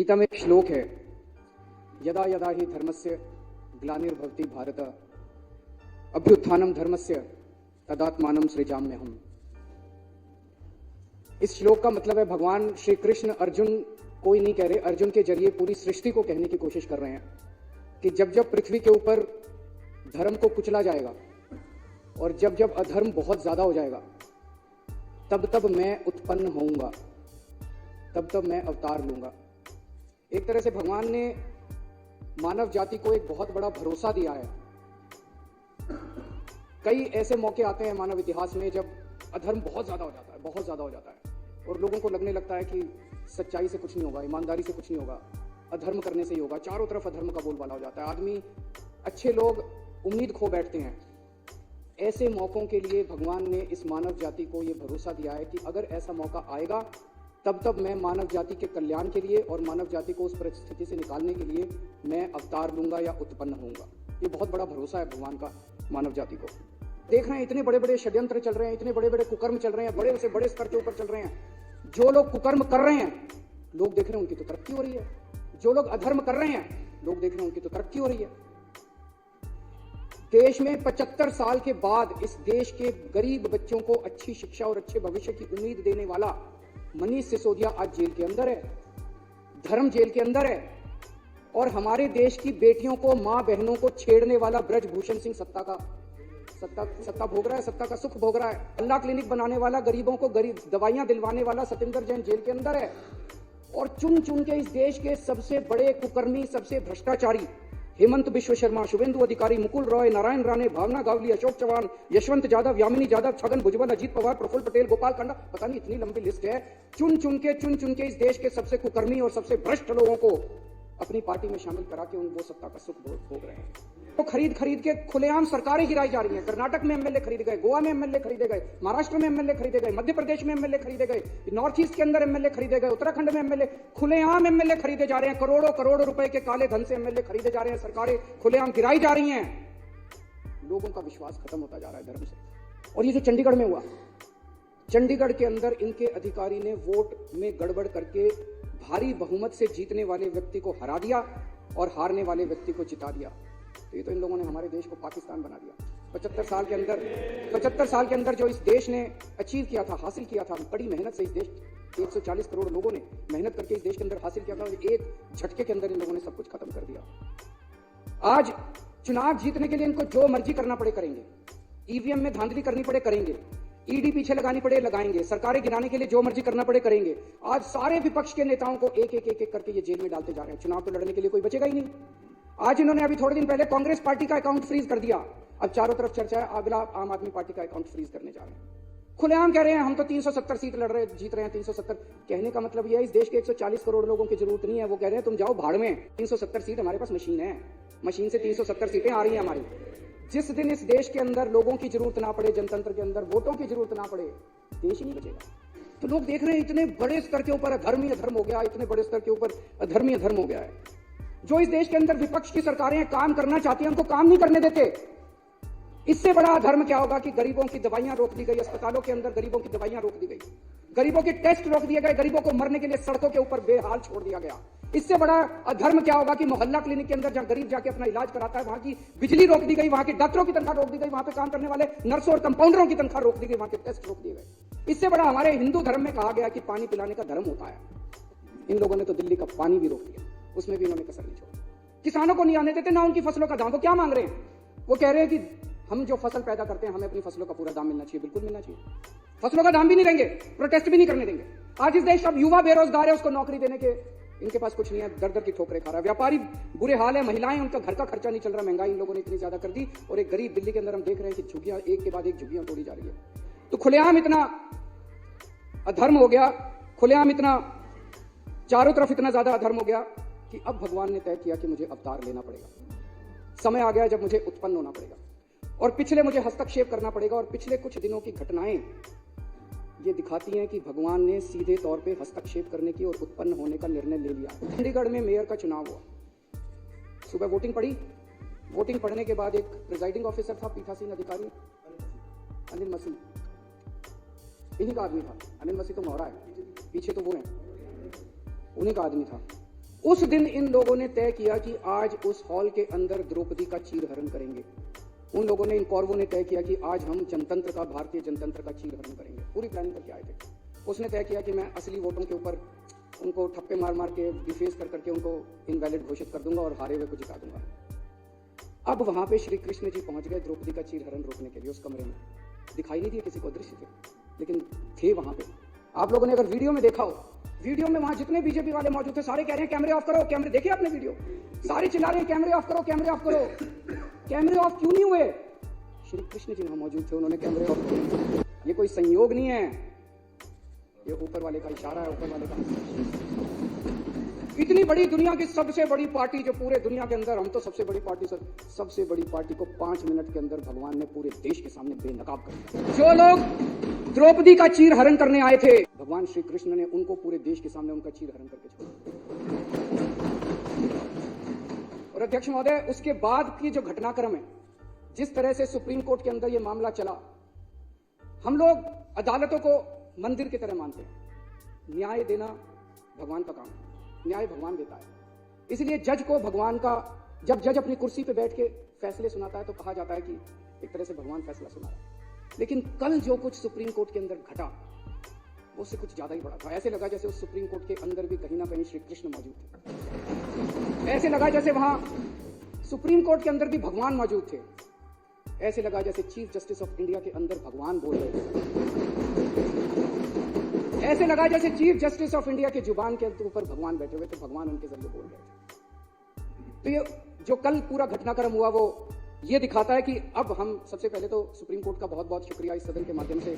गीता में एक श्लोक है, यदा यदा ही धर्मस्य ग्लानिर्भवति भारत अभ्युत्थानम धर्मस्य तदात्मानं सृजाम्यहम्। इस श्लोक का मतलब है भगवान श्री कृष्ण अर्जुन कोई नहीं कह रहे, अर्जुन के जरिए पूरी सृष्टि को कहने की कोशिश कर रहे हैं कि जब जब पृथ्वी के ऊपर धर्म को कुचला जाएगा और जब जब अधर्म बहुत ज्यादा हो जाएगा तब तब मैं उत्पन्न होऊंगा, तब तब मैं अवतार लूंगा। एक तरह से भगवान ने मानव जाति को एक बहुत बड़ा भरोसा दिया है। कई ऐसे मौके आते हैं मानव इतिहास में जब अधर्म बहुत ज्यादा हो जाता है, बहुत ज्यादा हो जाता है और लोगों को लगने लगता है कि सच्चाई से कुछ नहीं होगा, ईमानदारी से कुछ नहीं होगा, अधर्म करने से ही होगा। चारों तरफ अधर्म का बोलबाला हो जाता है, आदमी, अच्छे लोग उम्मीद खो बैठते हैं। ऐसे मौकों के लिए भगवान ने इस मानव जाति को यह भरोसा दिया है कि अगर ऐसा मौका आएगा तब तब मैं मानव जाति के कल्याण के लिए और मानव जाति को उस परिस्थिति से निकालने के लिए मैं अवतार लूंगा या उत्पन्न होऊंगा। ये बहुत बड़ा भरोसा है भगवान का मानव जाति को। देख रहे हैं इतने बड़े बड़े षड्यंत्र चल रहे हैं, इतने बड़े बड़े कुकर्म चल रहे हैं, बड़े से बड़े स्तर के ऊपर चल रहे हैं। जो लोग कुकर्म कर रहे हैं लोग देख रहे हैं उनकी तो तरक्की हो रही है, जो लोग अधर्म कर रहे हैं लोग देख रहे हैं उनकी तो तरक्की हो रही है। देश में 75 साल के बाद इस देश के गरीब बच्चों को अच्छी शिक्षा और अच्छे भविष्य की उम्मीद देने वाला मनीष सिसोदिया आज जेल के अंदर है, धर्म जेल के अंदर है। और हमारे देश की बेटियों को, मां बहनों को छेड़ने वाला ब्रजभूषण सिंह सत्ता भोग रहा है, सत्ता का सुख भोग रहा है। अल्लाह क्लिनिक बनाने वाला, गरीबों को गरीब दवाइयां दिलवाने वाला सतिंदर जैन जेल के अंदर है। और चुन चुन के इस देश के सबसे बड़े कुकर्मी, सबसे भ्रष्टाचारी हेमंत बिश्व शर्मा, शुभेंदु अधिकारी, मुकुल रॉय, नारायण राणे, भावना गावली, अशोक चौहान, यशवंत यादव, यामिनी यादव, छगन भुजबल, अजीत पवार, प्रफुल्ल पटेल, गोपाल कांडा, पता नहीं इतनी लंबी लिस्ट है। चुन चुन के इस देश के सबसे कुकर्मी और सबसे भ्रष्ट लोगों को अपनी पार्टी में शामिल करा के वो सत्ता का सुख भोग रहे हैं। तो खरीद के खुलेआम सरकारें गिराई जा रही हैं। कर्नाटक में एमएलए खरीदे गए, गोवा में एमएलए खरीदे गए, महाराष्ट्र में एमएलए खरीदे गए, मध्य प्रदेश में एमएलए खरीदे गए, नॉर्थ ईस्ट के अंदर एमएलए खरीदे गए, उत्तराखंड में एमएलए, खुलेआम एमएलए खरीदे जा रहे हैं। करोड़ों करोड़ रुपए के काले धन से एमएलए खरीदे जा रहे हैं, सरकारें खुलेआम गिराई जा रही हैं। लोगों का विश्वास खत्म होता जा रहा है धर्म से। और ये जो चंडीगढ़ में हुआ, चंडीगढ़ के अंदर इनके अधिकारी ने वोट में गड़बड़ करके भारी बहुमत से जीतने वाले व्यक्ति को हरा दिया और हारने वाले व्यक्ति को जिता दिया। तो ये तो इन लोगों ने हमारे देश को पाकिस्तान बना दिया। 75 साल के अंदर जो इस देश ने अचीव किया था, हासिल किया था, बड़ी मेहनत से इस देश 140 करोड़ लोगों ने मेहनत करके इस देश के अंदर हासिल किया था, एक झटके के अंदर इन लोगों ने सब कुछ खत्म कर दिया। आज चुनाव जीतने के लिए इनको जो मर्जी करना पड़े करेंगे, ईवीएम में धांधली करनी पड़े करेंगे, ईडी पीछे लगानी पड़े लगाएंगे, सरकारें गिराने के लिए जो मर्जी करना पड़े करेंगे। आज सारे विपक्ष के नेताओं को एक एक करके ये जेल में डालते जा रहे हैं। चुनाव तो लड़ने के लिए कोई बचेगा ही नहीं। आज इन्होंने अभी थोड़े दिन पहले कांग्रेस पार्टी का अकाउंट फ्रीज कर दिया। अब चारों तरफ चर्चा है, अगला आम आदमी पार्टी का अकाउंट फ्रीज करने जा रहे हैं। खुलेआम कह रहे हैं हम तो 370 सीट जीत रहे हैं। 370 कहने का मतलब यह है इस देश के 140 करोड़ लोगों की जरूरत नहीं है। वो कह रहे हैं तुम जाओ भाड़ में, 370 सीट हमारे पास मशीन है, मशीन से 370 सीटें आ रही हैं हमारी। जिस दिन इस देश के अंदर लोगों की जरूरत ना पड़े, जनतंत्र के अंदर वोटों की जरूरत ना पड़े, देश ही नहीं बचेगा। तो लोग देख रहे हैं इतने बड़े स्तर के ऊपर अधर्म ही अधर्म हो गया, इतने बड़े स्तर के ऊपर अधर्म ही अधर्म हो गया है। जो इस देश के अंदर विपक्ष की सरकारें काम करना चाहती हैं उनको काम नहीं करने देते। इससे बड़ा अधर्म क्या होगा कि गरीबों की दवाइयां रोक दी गई, अस्पतालों के अंदर गरीबों की दवाइयां रोक दी गई, गरीबों के टेस्ट रोक दिए गए, गरीबों को मरने के लिए सड़कों के ऊपर बेहाल छोड़ दिया गया। इससे बड़ा अधर्म क्या होगा कि मोहल्ला क्लिनिक के अंदर जहां गरीब जाके अपना इलाज कराता है वहां की बिजली रोक दी गई, वहां के डॉक्टरों की तनख्वाह रोक दी गई, वहां पे काम करने वाले नर्सों और कंपाउंडरों की तनख्वाह रोक दी गई, वहां के टेस्ट रोक दिए गए। इससे बड़ा हमारे हिंदू धर्म में कहा गया कि पानी पिलाने का धर्म होता है। इन लोगों ने तो दिल्ली का पानी भी रोक दिया, उसमें भी इन्होंने कसर नहीं छोड़ी। किसानों को नहीं आने देते ना उनकी फसलों का दाम। वो क्या मांग रहे हैं? वो कह रहे हैं कि हम जो फसल पैदा करते हैं हमें अपनी फसलों का पूरा दाम मिलना चाहिए। बिल्कुल मिलना चाहिए। फसलों का दाम भी नहीं देंगे, प्रोटेस्ट भी नहीं करने देंगे। आज इस देश का युवा बेरोजगार है, उसको नौकरी देने के इनके पास कुछ नहीं है, दर दर की ठोकरें खा रहा है। व्यापारी बुरे हाल है, महिलाएं, उनका घर का खर्चा नहीं चल रहा, महंगाई इन लोगों ने इतनी ज्यादा कर दी। और एक गरीब दिल्ली के अंदर हम देख रहे हैं कि झुग्गियां एक के बाद एक झुग्गियां तोड़ी जा रही है। तो खुलेआम इतना अधर्म हो गया, खुलेआम इतना चारों तरफ इतना ज्यादा अधर्म हो गया कि अब भगवान ने तय किया कि मुझे अवतार लेना पड़ेगा। समय आ गया जब मुझे उत्पन्न होना पड़ेगा और पिछले मुझे हस्तक्षेप करना पड़ेगा। और पिछले कुछ दिनों की घटनाएं ये दिखाती हैं कि भगवान ने सीधे तौर पे हस्तक्षेप करने की और उत्पन्न होने का निर्णय ले लिया। चंडीगढ़ में मेयर का चुनाव हुआ, सुबह वोटिंग पड़ी। वोटिंग पढ़ने के बाद एक प्रिजाइडिंग ऑफिसर था, पीठासीन अधिकारी अनिल मसीह, इन्हीं का आदमी था। अनिल मसीह तो मोहरा है, पीछे तो वो है, उन्हीं का आदमी था। उस दिन इन लोगों ने तय किया कि आज उस हॉल के अंदर द्रौपदी का चीरहरण करेंगे। उन लोगों ने, इन कौरवों ने तय किया कि आज हम जनतंत्र का, भारतीय जनतंत्र का चीरहरण करेंगे। पूरी प्लानिंग करके आए थे। उसने तय किया कि मैं असली वोटों के ऊपर उनको ठप्पे मार मार के, डिफेस कर करके उनको इनवैलिड घोषित कर दूंगा और हारे हुए को जिता दूंगा। अब वहां पे श्री कृष्ण जी पहुंच गए द्रौपदी का चीरहरण रोकने के लिए। उस कमरे में दिखाई नहीं दिए किसी को दृश्य थे, लेकिन थे वहां पे। आप लोगों ने अगर वीडियो में देखा हो, वीडियो में वहां जितने बीजेपी वाले मौजूद थे सारे कह रहे हैं कैमरे ऑफ करो, कैमरे। देखिए आपने वीडियो, सारे चिल्ला रहे हैं कैमरे ऑफ करो, कैमरे ऑफ करो। कैमरे ऑफ क्यों नहीं हुए? श्री कृष्ण जी वहां मौजूद थे, उन्होंने कैमरे ऑफ किए। ये कोई संयोग नहीं है, ये ऊपर वाले का इशारा है, ऊपर वाले का। इतनी बड़ी दुनिया की सबसे बड़ी पार्टी जो पूरे दुनिया के अंदर, हम तो सबसे बड़ी पार्टी, सबसे बड़ी पार्टी को 5 मिनट के अंदर भगवान ने पूरे देश के सामने बेनकाब कर दिया। जो लोग द्रौपदी का चीरहरण करने आए थे, भगवान श्री कृष्ण ने उनको पूरे देश के सामने उनका चीरहरण करके छोड़ा। और अध्यक्ष महोदय, उसके बाद की जो घटनाक्रम है, जिस तरह से सुप्रीम कोर्ट के अंदर यह मामला चला, हम लोग अदालतों को मंदिर की तरह मानते हैं। न्याय देना भगवान का काम है, न्याय भगवान देता है। इसलिए जज को भगवान का, जब जज अपनी कुर्सी पे बैठ के फैसले सुनाता है तो कहा जाता है कि एक तरह से भगवान फैसला सुना रहा है। लेकिन कल जो कुछ सुप्रीम कोर्ट के अंदर घटा, वो उससे कुछ ज्यादा ही बड़ा था। ऐसे लगा जैसे उस सुप्रीम कोर्ट के अंदर भी कहीं ना कहीं श्री कृष्ण मौजूद थे। ऐसे लगा जैसे वहां सुप्रीम कोर्ट के अंदर भी भगवान मौजूद थे। ऐसे लगा जैसे चीफ जस्टिस ऑफ इंडिया के अंदर भगवान बोल रहे थे। ऐसे लगा जैसे चीफ जस्टिस ऑफ इंडिया के जुबान के ऊपर भगवान बैठे हुए थे, भगवान उनके जरिए बोल रहे थे। तो ये जो कल पूरा घटनाक्रम हुआ, वो ये दिखाता है कि अब हम, सबसे पहले तो सुप्रीम कोर्ट का बहुत बहुत शुक्रिया। इस सदन के माध्यम से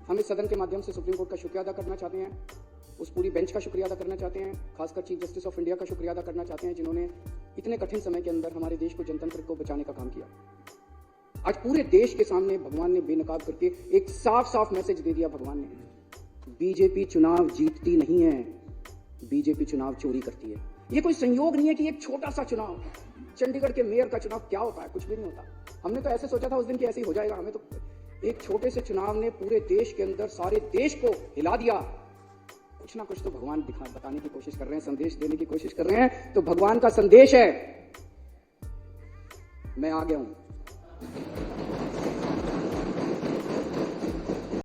हम इस सदन के माध्यम से सुप्रीम कोर्ट का शुक्रिया अदा करना चाहते हैं। उस पूरी बेंच का शुक्रिया अदा करना चाहते हैं। खासकर चीफ जस्टिस ऑफ इंडिया का शुक्रिया अदा करना चाहते हैं, जिन्होंने इतने कठिन समय के अंदर हमारे देश को, जनतंत्र को बचाने का काम किया। आज पूरे देश के सामने भगवान ने बेनकाब करके एक साफ साफ मैसेज दे दिया। भगवान ने, बीजेपी चुनाव जीतती नहीं है, बीजेपी चुनाव चोरी करती है। ये कोई संयोग नहीं है कि एक छोटा सा चुनाव, चंडीगढ़ के मेयर का चुनाव क्या होता है, कुछ भी नहीं होता। हमने तो ऐसे सोचा था उस दिन कि ऐसे ही हो जाएगा। हमें तो एक छोटे से चुनाव ने पूरे देश के अंदर सारे देश को हिला दिया। कुछ ना कुछ तो भगवान बताने की कोशिश कर रहे हैं, संदेश देने की कोशिश कर रहे हैं। तो भगवान का संदेश है, मैं आ गया हूं।